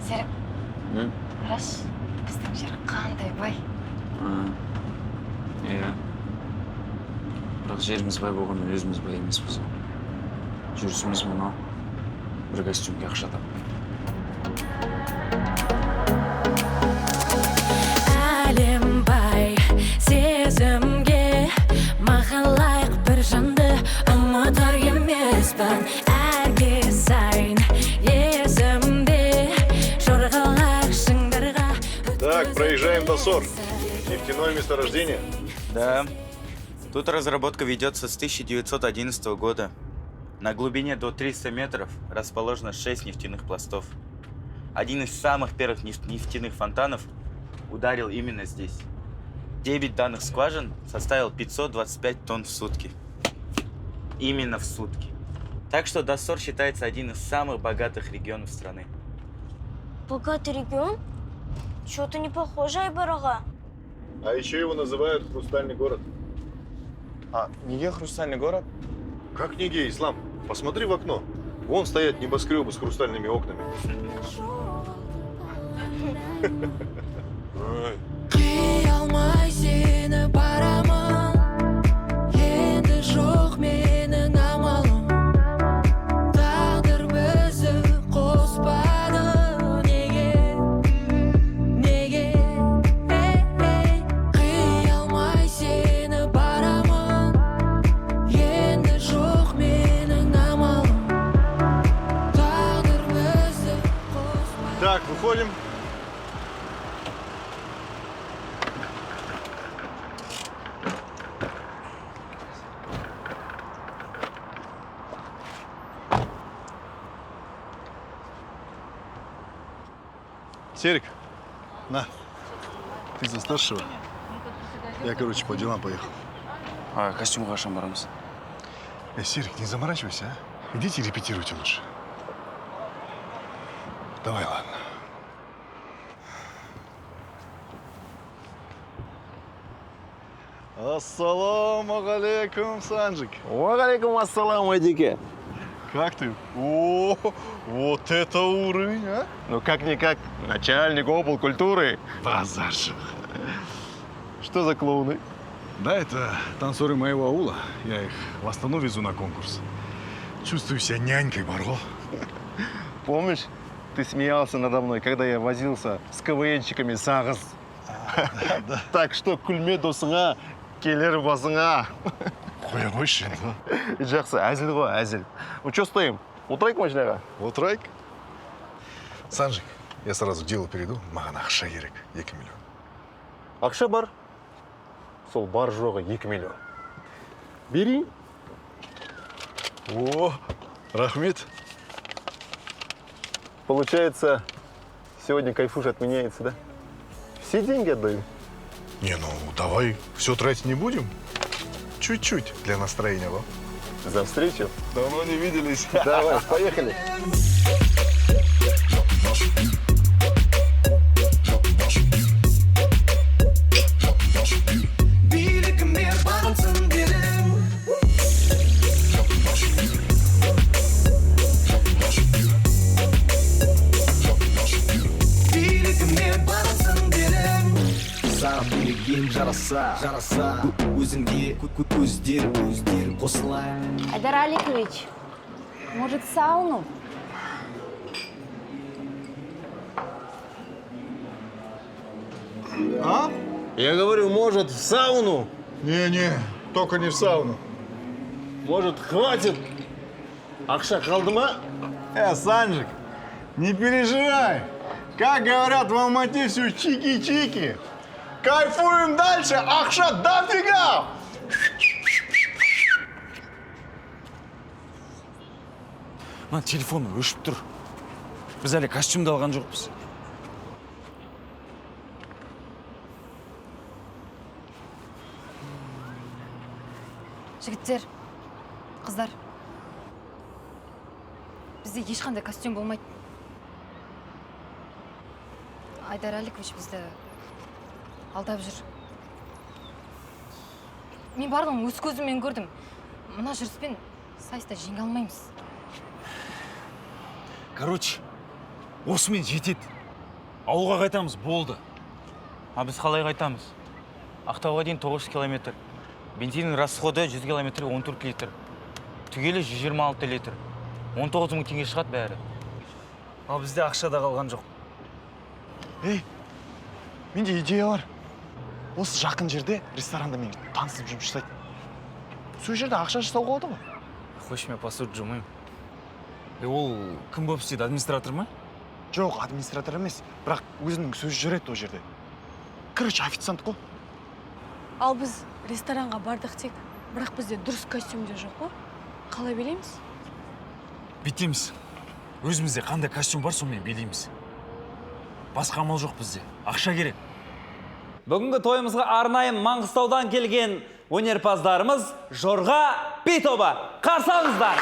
Серік, қараш, біздің жер қандай бай. Иә. Бірақ жеріміз бай болғанмен өзіміз бай емеспіз. Жүрісіміз мынау. Бір костюмге ақша тап. Әлем бай сезімге, маған лайық бір жанды ұмытар емеспін. Әрге сайын есімде жорғалақ шыңдарға. Так, проезжаем до СОР. Нефтяное месторождение. Да. Тут разработка ведется с 1911 года. На глубине до 300 метров расположено 6 нефтяных пластов. Один из самых первых нефтяных фонтанов ударил именно здесь. Дебит данных скважин составил 525 тонн в сутки. Именно в сутки. Так что Доссор считается один из самых богатых регионов страны. Богатый регион? Что-то не похоже, Айбарага. А еще его называют Хрустальный город. А неге хрустальный город? Как неге, Ислам? Посмотри в окно. Вон стоят небоскребы с хрустальными окнами. Ой. Қия алмай сені барамын, енді жоқ менің амалым. Тағдыр бізді қоспады, неге? Қия алмай сені барамын, енді жоқ менің амалым. Тағдыр бізді қоспады. Так, выходим. Серик, на, ты за старшего. Я, короче, по делам поехал. Костюмға қашан барамыз? Серик, не заморачивайся, а? Идите репетируйте лучше. Давай, ладно. Ассаламу алейкум, Санжик. Уалейкум ассалам, Эдике. Как ты? О, вот это уровень, а? Ну как-никак, начальник обл. Культуры. Базарших. Что за клоуны? Да, это танцоры моего аула. Я их в Астану везу на конкурс. Чувствую себя нянькой, Баро. Помнишь, ты смеялся надо мной, когда я возился с КВНщиками Сагас? Так что күлме досыңа, келер басыңа. Қоямайшы, да? Жақсы, әзіл ғой, әзіл. Ну что стоим? Отырайық машинаға? Вот райк. Санжик, я сразу к делу перейду. Маған ақша керек, 2 миллион. Ақша бар. Сол бар жоғы 2 миллион. Бери. О, рахмет. Получается, сегодня кайфуш отменяется, да? Все деньги отдаю. Не, ну давай все тратить не будем. Чуть-чуть для настроения, да? За встречу. Давно не виделись. Давай, поехали. жараса өзіңде көздер қосыла. Айдар Аликович, может, сауну? А? Я говорю, может, в сауну? Не-не, только не в сауну. Может, хватит? Ақша қалды ма? Санжик, не переживай. Как говорят в Алмате, все чики-чики. Кайфуем дальше, ақша дофига! Мына телефон өшіп тұр. Біз әлі костюмды алған жоқпыз. Жігіттер, қыздар, бізде ешқандай костюм болмайды. Айдар Аликович бізді алдап жүр. Мен бардым, өз көзіммен көрдім. Мына жүріспен сайыста жеңе алмаймыз. Короче, осымен жетеді. Ауылға қайтамыз, болды. А біз қалай қайтамыз? Ақтауға дейін 900 километр. Бензиннің расходы 100 километр 14 литр. Түгелі 126 литр. 19 мың теңге шығады бәрі. Ал бізде ақша да қалған жоқ. Ей, менде идея бар. Осы жақын жерде ресторанда мен танысып жұмыс жасайды. Сол жерде ақша жасауға болады ғой. Хочешь, мен посуд жумайым. Ол кім болып істейді, администратор ма? Жоқ, администратор емес, бірақ өзінің сөзі жүреді ол жерде. Короче, официант қой. Ал біз ресторанға бардық тек, бірақ бізде дұрыс костюмде жоқ қой. Қалай билейміз? Бүйтеміз. Өзімізде қандай костюм бар, сонымен билейміз. Басқа амал жоқ бізде. Ақша керек. Бүгінгі тойымызға арнайы Маңғыстаудан келген өнерпаздарымыз Жорға Би тобы. Қарсы алыңыздар.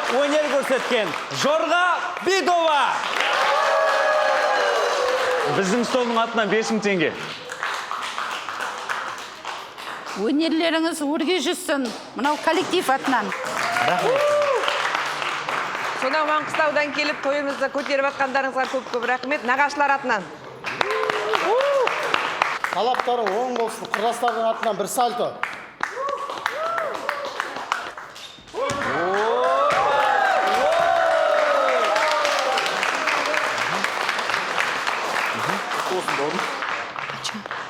Өнер көрсеткен Жорға Би тобы. Біздің столдың атынан 5000 теңге. Өнерлеріңіз өрге жүзсін, мынау коллектив атынан. Сонау Маңғыстаудан келіп, тойымызды көтеріп атқандарыңызға көп-көп рахмет, нағашылар атынан. Талаптары оң болсын, құрдастардың атынан бір сальто.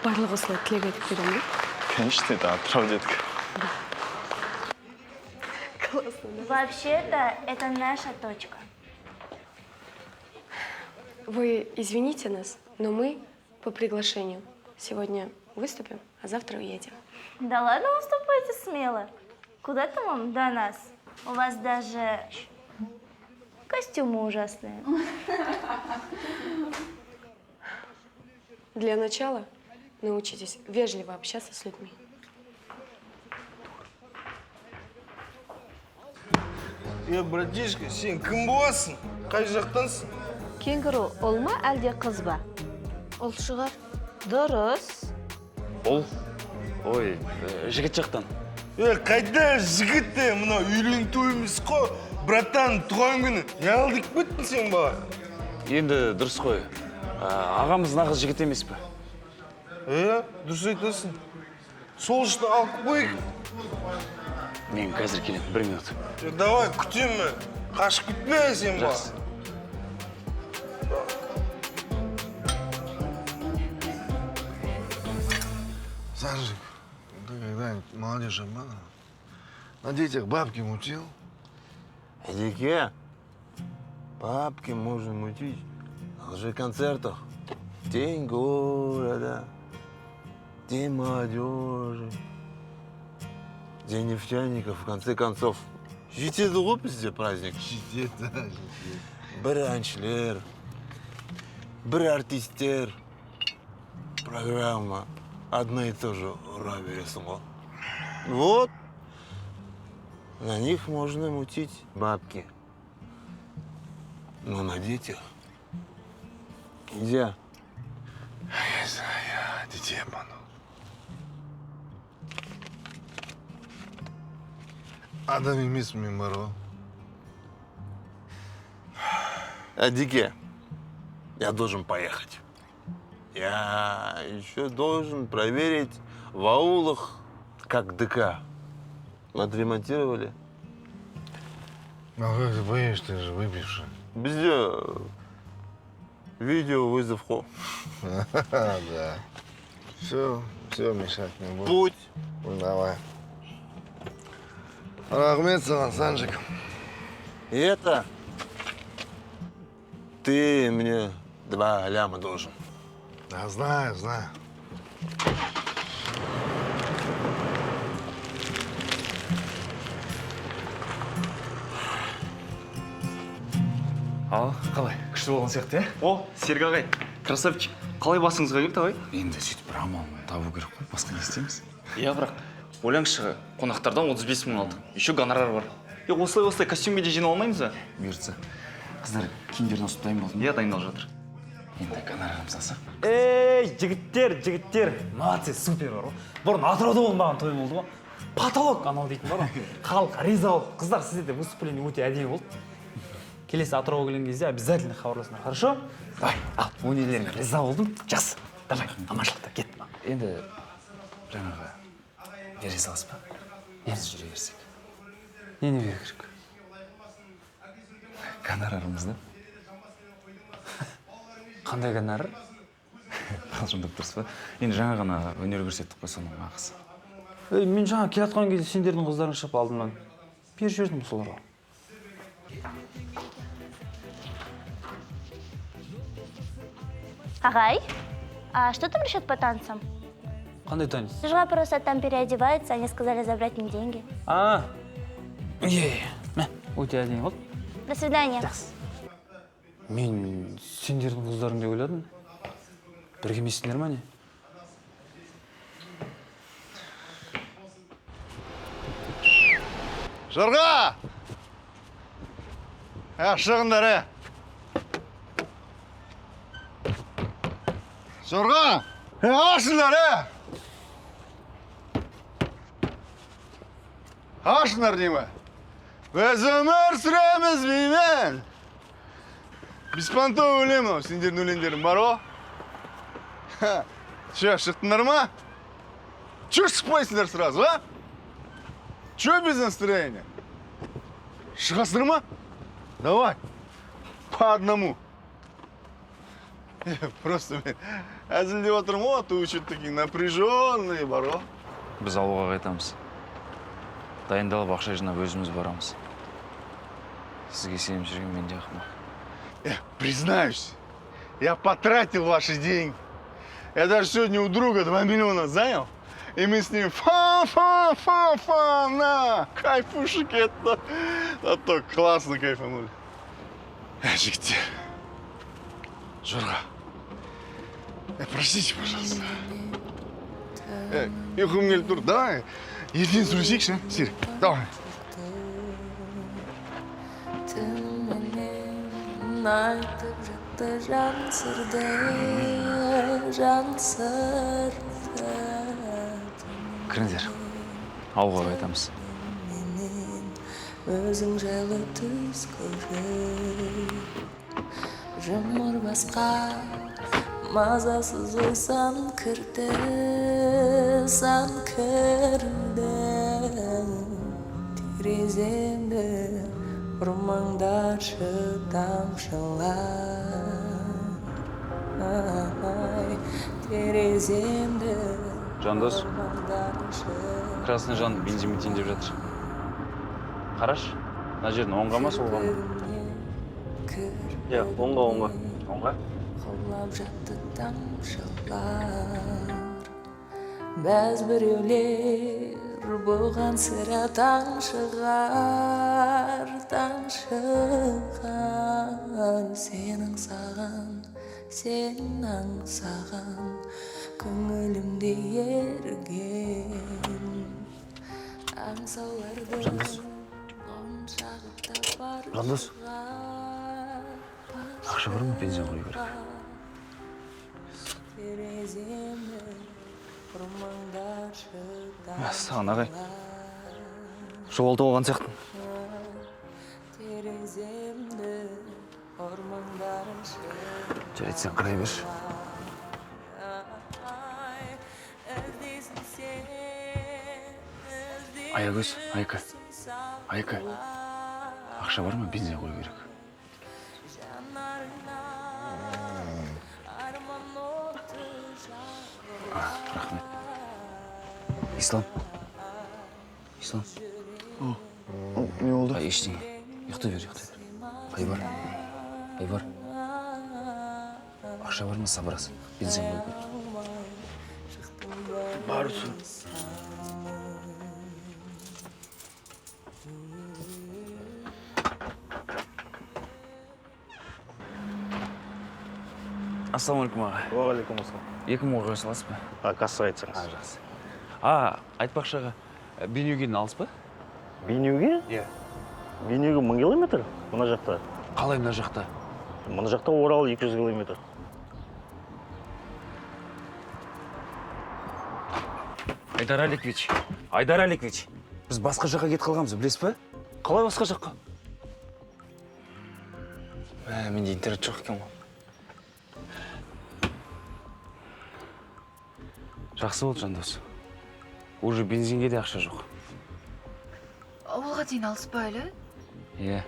Барлығы осылай тілек айтып бере ме? Конечно, это отправ, детка. Вообще-то, это наша точка. Вы извините нас, но мы по приглашению. Сегодня выступим, а завтра уедем. Да ладно, выступайте смело. Куда там вам до нас? У вас даже костюмы ужасные. Для начала научитесь вежливо общаться с людьми. Братишка, сен кім боласың? Қай жақтансың? Кенгуру ол ма, әлде қыз ба? Ол шығар. Дұрыс. Ол? Ой, жігіт жақтан. Қайда жігітті? Мына үйлен тойымыз қой. Братан, туған күні. Не алдық беттің сен бала? Енді дұрыс қой. Ағамыз нағыз жігіт емес пе? Дұрыс айтасың. Сол үшін алып қойық. Мен қазір келем, 1 минут. Давай, күтем мен. Қашып кетпе сен ба. Жақсы. Сажик, ты когда-нибудь молодежь обманывал? На детях бабки мутил? Эдике, бабки можно мутить на лжеконцертах. День города, день молодежи, день нефтяников, в конце концов. Жетеді ғой бізде праздник. Жетеді. Бір әншілер, бір артистер. Программа одна и то же, ура, бересің ғой. Вот. На них можно мутить бабки. Но на детях нельзя. Я знаю, детей обманул. Адам емеспін бар. Адике, я должен поехать. Я еще должен проверить в аулах, как ДК. Отремонтировали. А как ты поедешь, ты же выпивший. Безде видео вызов хо. Да. Все, мешать не буду. Путь. Ну, давай. Рахмет саған, Санжик. И это ты мне 2 ляма должен. Да, знаю. Ал, қалай? Күшті болған сияқты, е? О, Серік ағай, красавчик. Қалай басыңызға келді, ағай? Енді сөйтіп бір амал табу керек қой, басқа не істейміз? Иә, бірақ ойлаңызшы, қонақтардан 35 мың алдық. Еще гонорар бар. Осылай костюмге де жинала алмаймыз ба? Бұйыртса. Қыздар, киімдерін осып дайын болды. Иә, дайындалып жатыр. Енді гонорарымыз алсақ. Ей, жігіттер, молодцы, супер бар ғой. Бұрын Атырауда болмаған той болды ғой. Потолок анау дейтін бар ғой. Халық риза болды. Қыздар, сіздерде выступление өте әдемі болды. Келесі Атырауға келген кезде обязательно хабарласыңдар, хорошо? Давай, ал, өнерлеріңе риза болдым. Жақсы. Давай, аманшылықта кет. Енді жаңағы бере салыс па? Енді жүре берсек. Нені беру керек? Гонорарымызды. Қандай гонорар? Қалжыңдап тұрсыз ба? Енді жаңа ғана өнер көрсеттік қой, соның ақысы. Мен жаңа келатқан кезде сендердің қыздарың шығып алдымнан. Беріп жібердім соларға. Ағай, а что там решат по танцам? Қандай танец? Жға просто там переодеваются, они сказали забрать им деньги. Өте әдемі болды. До свидания. Мен сендердің қыздарың деп ойладым. Бірге емессіңдер ма не? Жорға! Шығыңдар, е! Жорға! Ашыңдар, е! Ашыңдар деймі? Біз өмір сүреміз беймен. Беспонтовый өлем, сендердің өлеңдерің бар о? Че, шықтыңдар ма? Че шықпайсыңдар сразу, а? Че без настроения? Шығасыңдар ма? Давай, по одному. Просто мен әзілдеп отырмын ғой, ты учет такие напряженные бар ғой. Біз ауылға қайтамыз. Дайындалып ақша жинап өзіміз барамыз. Сізге сеніп жүрген мен де ақымақ. Признаюсь, я потратил ваши деньги. Я даже сегодня у друга 2 миллиона занял, и мы с ним на кайфушек это. А то классно кайфанули. Жігіттер, Жорға, простите, пожалуйста. Ұйқым келіп тұр, давай, ертең сөйлесейікші, Серік, давай. Айтып жатты жан сырды, жан сырды. Кіріңдер, ауылға қайтамыз. Өзің жайлы түс көріп, жұмыр басқа мазасыз ой сан кірді, сан кірді. Тереземді ұрмаңдаршы тамшылар, тереземді Жандос, ұрмаңдаршы. Красный Жан бензин деп жатыр. Қараш, мына жерден оңға ма солға ма? Иә, оңға. Оңға? Құлап жатты тамшылар. Бәз біреулер бұған сірә таң шығар. Сенің саған, сен аңсаған, көңілімде ерген. Жандос. Жандос. Ақша бар ма? Бензин қою керек. Саған ағай. Жоғалды болған сияқтың. Жарайды, сен қарай берші. Аягөз, Айка. Ақша бар ма? Бензин қою керек. Рахмет. Ислам. Не болды? Ештеңе. Ұйықтай бер. Айбар. Ақша бар ма? Сабырасы. Бензин қою керек. Бар. Ассалаумалейкум аға. Уағалейкум ассалам. 2000 қоя саласыз ба? Кассаға айтсаңыз. Жақсы. Айтпақшы аға, Бейнеуден алыс па? Бейнеуге? Иә. Бейнеуге 1000 километр? Мына жақта. Қалай мына жақта? Мына жақта Орал 200 километр. Айдар Аликович, біз басқа жаққа кетіп қалғанбыз, білесіз ба? Қалай басқа жаққа? Менде интернет жоқ екен ғой. Жақсы болды, Жандос. Уже бензинге де ақша жоқ. Ауылға дейін алыс па әлі? Иә,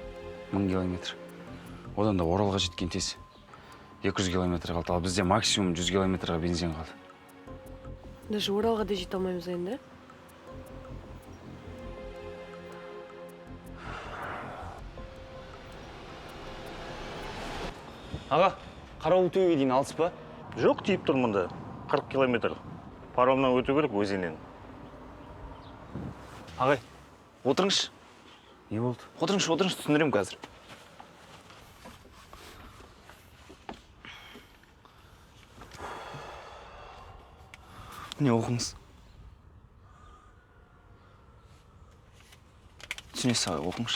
1000 километр. Одан да Оралға жеткен тез. 200 километр қалды, ал бізде максимум 100 километрға бензин қалды. Даже Оралға да жете алмаймыз енді. Аға, Қарауылтөбеге дейін алыс па? Жоқ, тиіп тұр мұнда. 40 километр. Паромнан өту керек өзеннен. Ағай, отырыңыз. Не болды? Отырыңыз, түсіндірем қазір. Не оқыңыз? Түсінесіз ағай, оқыңыз.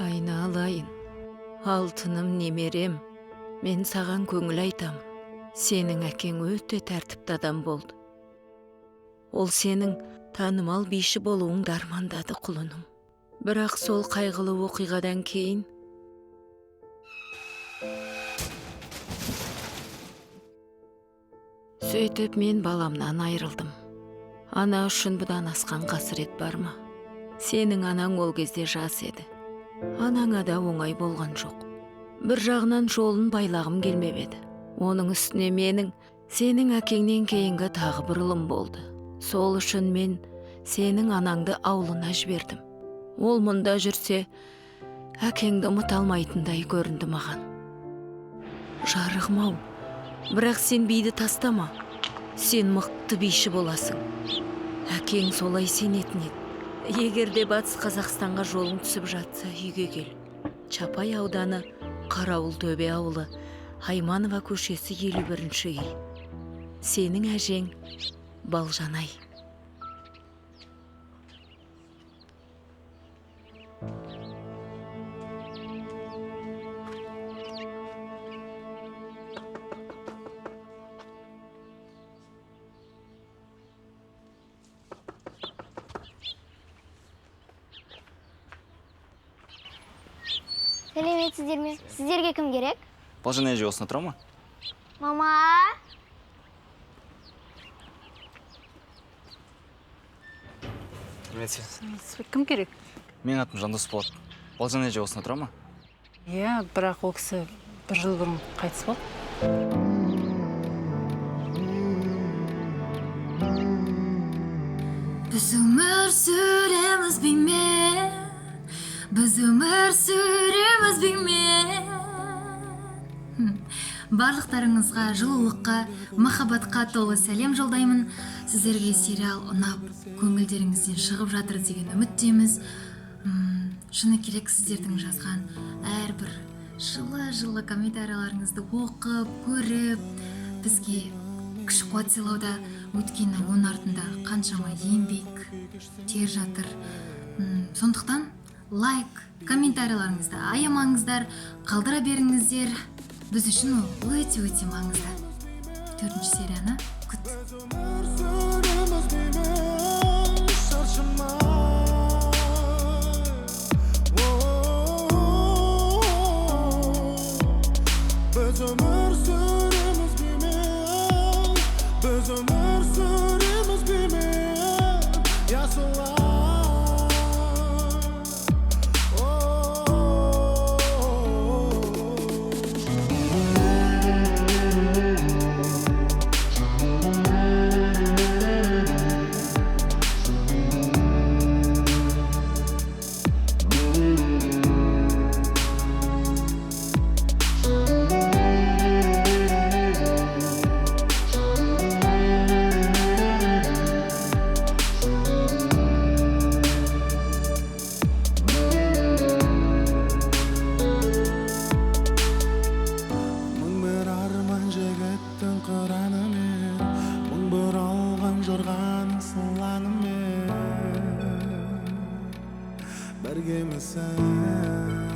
Айналайын, алтыным немерем, мен саған көңіл айтамын. Сенің әкең өте тәртіпті адам болды. Ол сенің танымал биші болуыңды армандады құлыным. Бірақ сол қайғылы оқиғадан кейін сөйтіп мен баламнан айырылдым. Ана үшін бұдан асқан қасірет бар ма? Сенің анаң ол кезде жас еді. Анаңа да оңай болған жоқ. Бір жағынан жолын байлағым келмеп еді. Оның үстіне менің сенің әкеңнен кейінгі тағы бір ұлым болды. Сол үшін мен сенің анаңды аулына жібердім. Ол мұнда жүрсе, әкеңді ұмыта алмайтындай көрінді маған. Жарығым-ау, бірақ сен биді тастама. Сен мықты биші боласың. Әкең солай сенетін еді. Егерде Батыс Қазақстанға жолың түсіп жатса, үйге кел. Чапай ауданы, Қарауылтөбе ауылы, Айманова көшесі 51-ші үй. Сенің әжең Балжанай. Сәлеметсіздер ме? Сіздерге кім керек? Балжанай әже осында тұра ма? Мама! Кім керек? Мен атым Жандос болады. Балжанай әже осында тұра ма? Иә, бірақ ол кісі 1 жыл бұрын қайтыс болды. Біз өмір сүреміз беймен, біз өмір сүреміз беймен. Барлықтарыңызға жылулыққа, махаббатқа толы сәлем жолдаймын. Сіздерге сериал ұнап, көңілдеріңізден шығып жатыр деген үміттеміз. Шыны керек, сіздердің жазған әрбір жылы комментарияларыңызды оқып, көріп, бізге күш қуат сыйлауда. Өйткені оның артында қаншама еңбек тер жатыр. Сондықтан лайк, комментарияларыңызды аямаңыздар, қалдыра беріңіздер. Біз үшін ол өте маңызды. 4-ші серияны күт. Biz ömür süremiz bilmem, biz ömür süremiz bilmem. Yaşlılar. Birgemiz sen